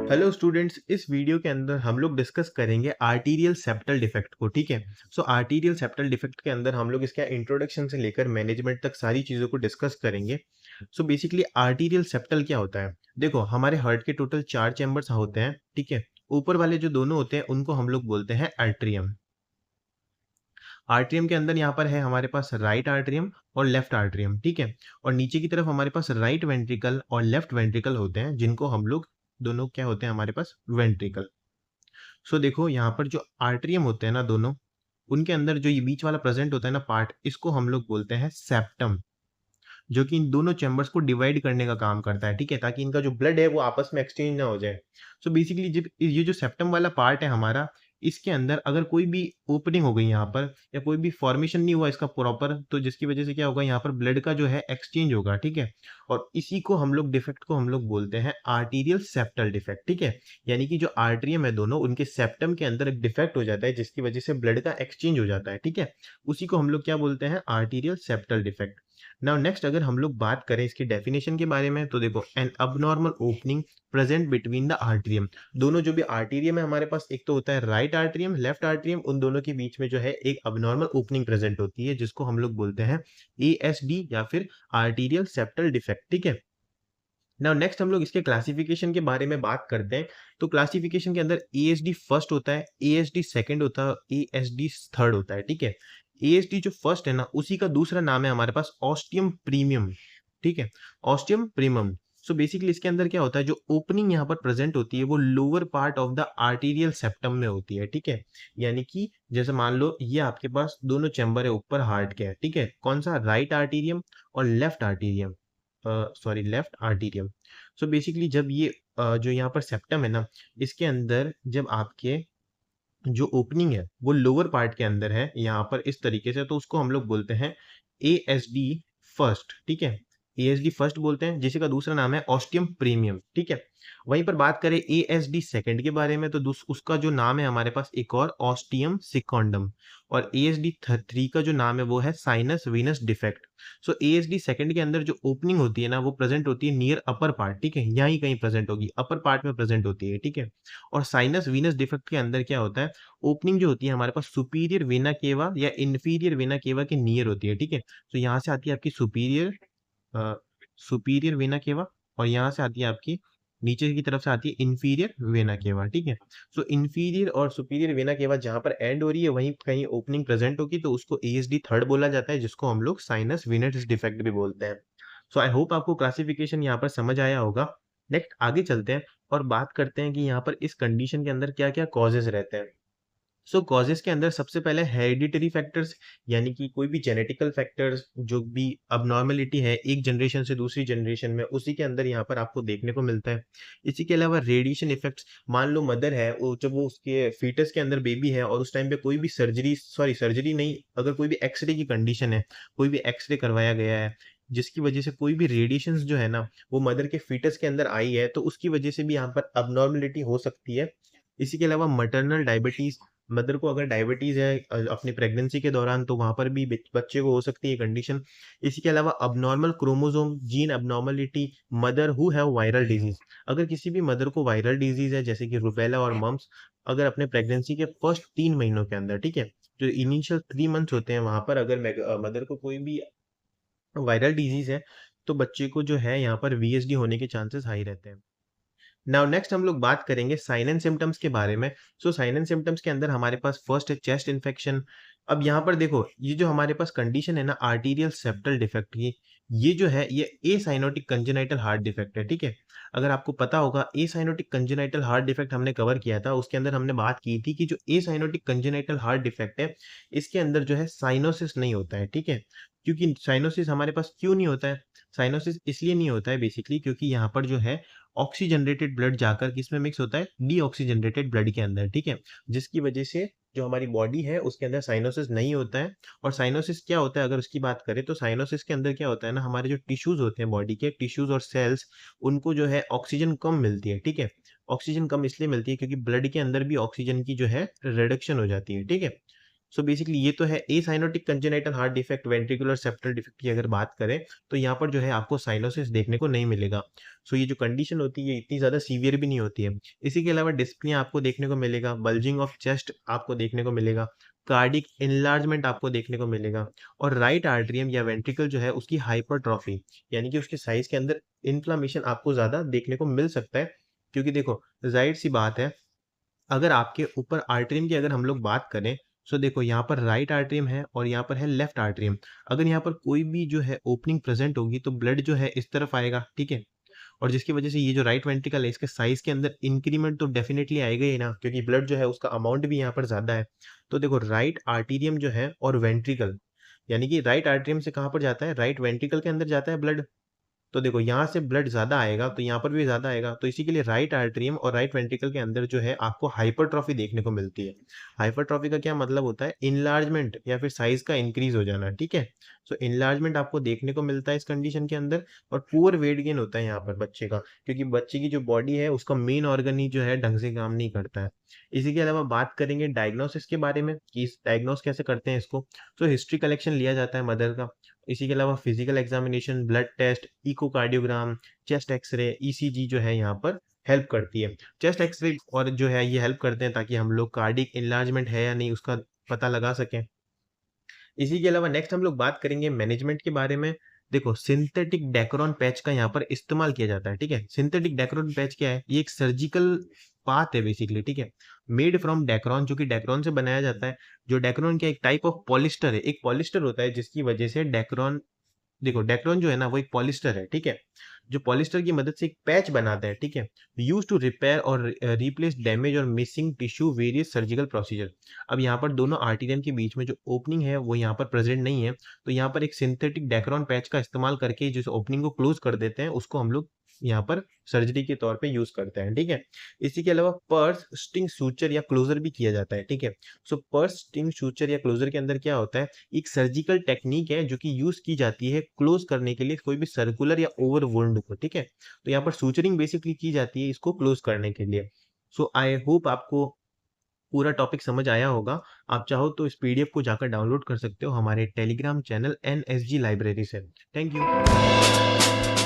Hello students, इस video के अंदर हम लोग डिस्कस करेंगे आर्टीरियल सेप्टल डिफेक्ट को। ठीक है। सो आर्टीरियल सेप्टल डिफेक्ट के अंदर हम लोग इसका इंट्रोडक्शन से लेकर मैनेजमेंट तक सारी चीज़ों को डिस्कस करेंगे। सो बेसिकली आर्टीरियल सेप्टल क्या होता है? देखो, हमारे हार्ट के टोटल 4 चैम्बर्स होते हैं। ठीक है। ऊपर वाले जो दोनों होते हैं उनको हम लोग बोलते हैं आर्ट्रियम। आर्ट्रियम के अंदर यहाँ पर है हमारे पास राइट आर्ट्रियम और लेफ्ट आर्ट्रियम। ठीक है। और नीचे की तरफ हमारे पास राइट वेंट्रिकल और लेफ्ट वेंट्रिकल होते हैं, जिनको हम लोग दोनों क्या होते हैं हमारे पास वेंट्रिकल। सो देखो, यहाँ पर जो आर्ट्रियम होते हैं ना दोनों, उनके अंदर जो ये बीच वाला प्रेजेंट होता है ना पार्ट, इसको हम लोग बोलते हैं सेप्टम, जो कि इन दोनों चैम्बर्स को डिवाइड करने का काम करता है। ठीक है, ताकि इनका जो ब्लड है वो आपस में एक्सचेंज ना हो जाए। सो बेसिकली जब ये जो सेप्टम वाला पार्ट है हमारा, इसके अंदर अगर कोई भी ओपनिंग हो गई यहाँ पर, या कोई भी फॉर्मेशन नहीं हुआ इसका प्रॉपर, तो जिसकी वजह से क्या होगा, यहाँ पर ब्लड का जो है एक्सचेंज होगा। ठीक है। और इसी को हम लोग डिफेक्ट को हम लोग बोलते हैं आर्टीरियल सेप्टल डिफेक्ट। ठीक है। यानी कि जो आर्टरियम है दोनों, उनके सेप्टम के अंदर एक डिफेक्ट हो जाता है, जिसकी वजह से ब्लड का एक्सचेंज हो जाता है। ठीक है। उसी को हम लोग क्या बोलते हैं, arterial septal defect. Now next अगर हम लोग बात करें इसकी डेफिनेशन के बारे में, तो देखो, an abnormal opening present between the atrium. दोनों जो भी आर्टीरियम है हमारे पास, एक तो होता है राइट आर्टरियम, लेफ्ट आर्टरियम, उन दोनों के बीच में जो है एक अबनॉर्मल ओपनिंग प्रेजेंट होती है, जिसको हम लोग बोलते हैं एएसडी या फिर आर्टीरियल सेप्टल डिफेक्ट। ठीक है। नाउ नेक्स्ट हम लोग इसके क्लासिफिकेशन के बारे में बात करते हैं। तो क्लासिफिकेशन के अंदर एएसडी फर्स्ट होता है, एएसडी सेकंड होता है, एएसडी थर्ड होता है। ठीक है। एएसडी जो फर्स्ट है ना, उसी का दूसरा नाम है हमारे पास ऑस्टियम प्रीमियम। ठीक है। Ostium premium. सो बेसिकली इसके अंदर क्या होता है, जो ओपनिंग यहाँ पर प्रेजेंट होती है वो lower part of the arterial septum में होती है। ठीक है। यानी कि जैसे मान लो ये आपके पास दोनों चैम्बर है ऊपर हार्ट के। ठीक है। कौन सा? राइट आर्टीरियम और left atrium. Sorry, left atrium. So basically जब ये जो यहाँ पर सेप्टम है ना, इसके अंदर जब आपके जो ओपनिंग है वो लोअर पार्ट के अंदर है यहाँ पर इस तरीके से, तो उसको हम लोग बोलते हैं एएसडी फर्स्ट। ठीक है। एएसडी फर्स्ट बोलते हैं, जिसका दूसरा नाम है ऑस्टियम प्रीमियम। ठीक है। वहीं पर बात करें एएसडी सेकंड के बारे में, तो उसका जो नाम है हमारे पास एक और ऑस्टियम सिकॉन्डम। और एएसडी थ्री का जो नाम है वो है साइनस वीनस डिफेक्ट। सो एएसडी सेकंड के अंदर जो ओपनिंग होती है ना, वो प्रेजेंट होती है नियर अपर पार्ट। ठीक है। यहाँ ही कहीं प्रेजेंट होगी, अपर पार्ट में प्रेजेंट होती है। ठीक है। और साइनस वीनस डिफेक्ट के अंदर क्या होता है, ओपनिंग जो होती है हमारे पास सुपीरियर वेना केवा या इंफीरियर वेना केवा के नियर होती है। ठीक है। तो यहाँ से आती है आपकी सुपीरियर वेना केवा, और यहाँ से आती है आपकी नीचे की तरफ से आती है इंफीरियर वेना केवा। ठीक है। सो इंफीरियर और सुपीरियर वेना केवा जहाँ पर एंड हो रही है, वहीं कहीं ओपनिंग प्रेजेंट होगी, तो उसको एएसडी थर्ड बोला जाता है, जिसको हम लोग साइनस वीनस डिफेक्ट भी बोलते हैं। सो आई होप आपको क्लासिफिकेशन यहाँ पर समझ आया होगा। नेक्स्ट आगे चलते हैं और बात करते हैं कि यहाँ पर इस कंडीशन के अंदर क्या क्या कॉजेज रहते हैं। सो कॉजेस के अंदर सबसे पहले हेरिडिटरी फैक्टर्स, यानी कि कोई भी जेनेटिकल फैक्टर्स, जो भी अबनॉर्मेलिटी है एक जनरेशन से दूसरी जनरेशन में, उसी के अंदर यहाँ पर आपको देखने को मिलता है। इसी के अलावा रेडिएशन इफेक्ट्स, मान लो मदर है, वो जब वो उसके फीटस के अंदर बेबी है और उस टाइम पे कोई भी सर्जरी नहीं, अगर कोई भी एक्सरे की कंडीशन है, कोई भी एक्सरे करवाया गया है, जिसकी वजह से कोई भी रेडिएशन जो है ना वो मदर के फीटस के अंदर आई है, तो उसकी वजह से भी यहाँ पर अबनॉर्मेलिटी हो सकती है। इसी के अलावा मटरनल डायबिटीज, मदर को अगर डायबिटीज है अपनी प्रेगनेंसी के दौरान, तो वहां पर भी बच्चे को हो सकती है कंडीशन। इसी के अलावा abnormal chromosome gene abnormality, mother who have viral disease, अगर किसी भी मदर को वायरल डिजीज है जैसे कि रुबेला और मम्स, अगर अपने प्रेगनेंसी के फर्स्ट 3 महीनों के अंदर, ठीक है, जो इनिशियल 3 मंथ्स होते हैं, वहां पर अगर मदर को कोई भी वायरल डिजीज है, तो बच्चे को जो है यहाँ पर वीएसडी होने के चांसेस हाई रहते हैं। नाउ नेक्स्ट हम लोग बात करेंगे साइन एंड सिम्टम्स के बारे में। सो साइन एंड सिम्टम्स के अंदर हमारे पास फर्स्ट है चेस्ट इन्फेक्शन। अब यहाँ पर देखो, ये जो हमारे पास कंडीशन है ना आर्टीरियल सेप्टल डिफेक्ट की, ये जो है ये ए साइनोटिक कंजेनाइटल हार्ट डिफेक्ट है। ठीक है। अगर आपको पता होगा, ए साइनोटिक कंजेनाइटल हार्ट डिफेक्ट हमने कवर किया था, उसके अंदर हमने बात की थी कि जो ए साइनोटिक कंजेनाइटल हार्ट डिफेक्ट है, इसके अंदर जो है साइनोसिस नहीं होता है। ठीक है। क्योंकि साइनोसिस हमारे पास क्यों नहीं होता है? साइनोसिस इसलिए नहीं होता है बेसिकली क्योंकि यहाँ पर जो है ऑक्सीजनरेटेड ब्लड जाकर किसमें मिक्स होता है, डीऑक्सीजनरेटेड ब्लड के अंदर। ठीक है। जिसकी वजह से जो हमारी बॉडी है उसके अंदर साइनोसिस नहीं होता है। और साइनोसिस क्या होता है, अगर उसकी बात करें, तो साइनोसिस के अंदर क्या होता है ना, हमारे जो टिश्यूज होते हैं, बॉडी के टिश्यूज और सेल्स, उनको जो है ऑक्सीजन कम मिलती है। ठीक है। ऑक्सीजन कम इसलिए मिलती है क्योंकि ब्लड के अंदर भी ऑक्सीजन की जो है रिडक्शन हो जाती है। ठीक है। सो बेसिकली ये तो है acyanotic congenital heart defect, ventricular septal defect की अगर बात करें तो यहाँ पर जो है आपको साइनोसिस देखने को नहीं मिलेगा। सो ये जो कंडीशन होती है ये इतनी ज़्यादा सीवियर भी नहीं होती है। इसी के अलावा डिस्पनिया आपको देखने को मिलेगा, बल्जिंग ऑफ चेस्ट आपको देखने को मिलेगा, कार्डिक इनलार्जमेंट आपको देखने को मिलेगा, और राइट आर्टरियम या वेंट्रिकल जो है उसकी हाइपरट्रॉफी, यानी कि उसके साइज के अंदर इन्फ्लामेशन आपको ज़्यादा देखने को मिल सकता है। क्योंकि देखो, जाहिर सी बात है, अगर आपके ऊपर आर्टरियम की अगर हम लोग बात करें, सो देखो यहाँ पर राइट आर्टरियम है और यहाँ पर है लेफ्ट आर्टरियम। अगर यहाँ पर कोई भी जो है ओपनिंग प्रेजेंट होगी तो ब्लड जो है इस तरफ आएगा, ठीक है। और जिसकी वजह से ये जो राइट वेंट्रिकल है इसके साइज के अंदर इंक्रीमेंट तो डेफिनेटली आएगा ही ना, क्योंकि ब्लड जो है उसका अमाउंट भी यहाँ पर ज्यादा है। तो देखो, राइट आर्टीरियम जो है और वेंट्रिकल, यानी कि राइट आर्टरियम से कहाँ पर जाता है, राइट वेंट्रिकल के अंदर जाता है ब्लड। तो देखो यहाँ से ब्लड ज़्यादा आएगा तो यहाँ पर भी ज़्यादा आएगा, तो इसी के लिए राइट आर्टरियम और राइट वेंट्रिकल के अंदर जो है आपको हाइपरट्रॉफी देखने को मिलती है। हाइपरट्रॉफी का क्या मतलब होता है, इनलार्जमेंट या फिर साइज का इंक्रीज हो जाना, ठीक है। सो इनलार्जमेंट आपको देखने को मिलता है इस कंडीशन के अंदर, और पुअर वेट गेन होता है यहाँ पर बच्चे का, क्योंकि बच्चे की जो बॉडी है उसका मेन ऑर्गन ही जो है ढंग से काम नहीं करता है। इसी के अलावा बात करेंगे डायग्नोसिस के बारे में कि डायग्नोस कैसे करते हैं इसको। तो हिस्ट्री कलेक्शन लिया जाता है मदर का। इसी के अलावा physical examination, blood test, echocardiogram, chest x-ray, ECG जो है यहाँ पर हेल्प करती है। चेस्ट एक्सरे और जो है ये हेल्प करते हैं ताकि हम लोग कार्डिक इनलार्जमेंट है या नहीं उसका पता लगा सकें। इसी के अलावा नेक्स्ट हम लोग बात करेंगे मैनेजमेंट के बारे में। देखो, सिंथेटिक डेक्रोन पैच का यहाँ पर इस्तेमाल किया जाता है, ठीक है। सिंथेटिक डेक्रोन पैच क्या है, ये एक सर्जिकल पाथ है बेसिकली, ठीक है। मेड फ्रॉम डेक्रोन, जो कि डेक्रोन से बनाया जाता है। जो डेक्रोन क्या, एक टाइप ऑफ पॉलिस्टर है, एक पॉलिस्टर होता है जिसकी वजह से डेक्रोन, देखो डेक्रोन जो है ना वो एक पॉलिस्टर है, ठीक है। जो पॉलिस्टर की मदद से एक पैच बनाते हैं, ठीक है। यूज टू रिपेयर और रिप्लेस डैमेज और missing tissue various surgical procedure. अब यहाँ पर दोनों आर्टीरियम के बीच में जो ओपनिंग है वो यहाँ पर प्रेजेंट नहीं है, तो यहाँ पर एक सिंथेटिक डेक्रोन पैच का इस्तेमाल करके जिस ओपनिंग को क्लोज कर देते हैं उसको हम लोग यहाँ पर सर्जरी के तौर पे यूज करते हैं, ठीक है। इसी के अलावा पर्स, स्टिंग, सूचर या क्लोजर भी किया जाता है, ठीक है। सो पर्स, स्टिंग, सूचर या क्लोजर के अंदर क्या होता है, एक सर्जिकल टेक्निक है जो कि यूज की जाती है क्लोज करने के लिए कोई भी सर्कुलर या ओवर वुंड को, ठीक है। तो यहाँ पर सूचरिंग बेसिकली की जाती है इसको क्लोज करने के लिए। सो आई होप आपको पूरा टॉपिक समझ आया होगा। आप चाहो तो इस पीडीएफ को जाकर डाउनलोड कर सकते हो हमारे टेलीग्राम चैनल NSG लाइब्रेरी से। Thank you.